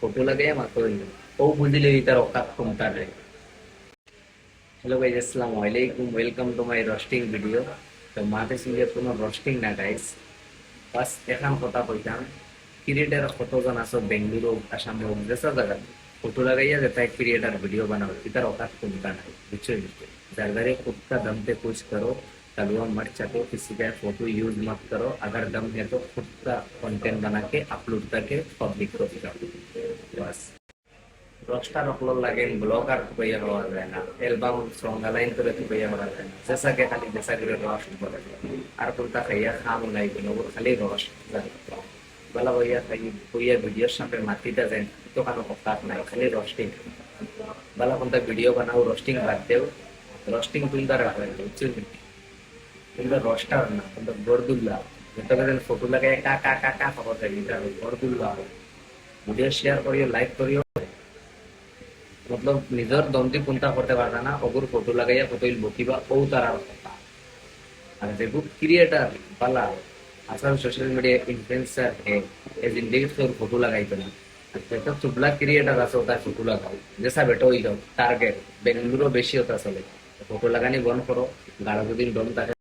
Photo लगे मात्र ओ बुझिले তার औकात কোনটা রে। हेलो गाइस, अस्सलाम वालेकुम, welcome to my roasting video. तो माथे सिंगे কোনো রোস্টিং না গাইস, বাস এখন কথা কইতাম ক্রিয়েটার কতজন আছো বেঙ্গালুরু আসাম হোক যেসব জায়গা ফটো লাগাইয়া যেটা ক্রিয়েটার ভিডিও বানাও তার औकात কোনটা নাই বুঝছো। যার যারে खुद का दम पे कुछ करो, तलवा मत चाटो, किसी का फोटो यूज मत करो, अगर दम है तो खुद का कंटेंट बना के अपलोड करके पब्लिक को दिखाओ बस। দশটা রকম লাগে ব্লগার খুবই হওয়া যায় না, অ্যালবাম সং লাইন করে খুবই হওয়া যায় না, জেসাকে খালি জেসা করে রস করে আর কোনটা খাইয়া খাম নাই কোনো খালি রস বলা হইয়া খাই হইয়া ভিডিওর সামনে মাটিটা যায় তো কারো অকাত নাই, খালি রস্টিং বলা কোনটা ভিডিও বানাও রস্টিং বাদ দেও, রস্টিং তুলতা রাখবে বুঝছেন, কিন্তু রস্টার না কিন্তু গরদুল্লা যেটা ফটো লাগাই কাকা কাকা খবর থাকি গরদুল্লা ভিডিও শেয়ার করিও লাইক করিও, मतलब निजर दमती चिंता करते पारता ना अगुर फोटो लगाइया फोटो बकिबा ओ तारा কথা আর যেগুলো ক্রিয়েটার বালা আসার সোশ্যাল মিডিয়া ইনফ্লুয়েন্সার है ए जिंदगी से फोटो लगाइतो ना যেটা চুবলা ক্রিয়েটার আছে ওটা फोटो লাগাও जैसा बेटो হইলো টার্গেট বেঙ্গালুরু বেশি হতা চলে फोटो লাগানি বন্ধ করো, গাড়া যদি ডন থাকে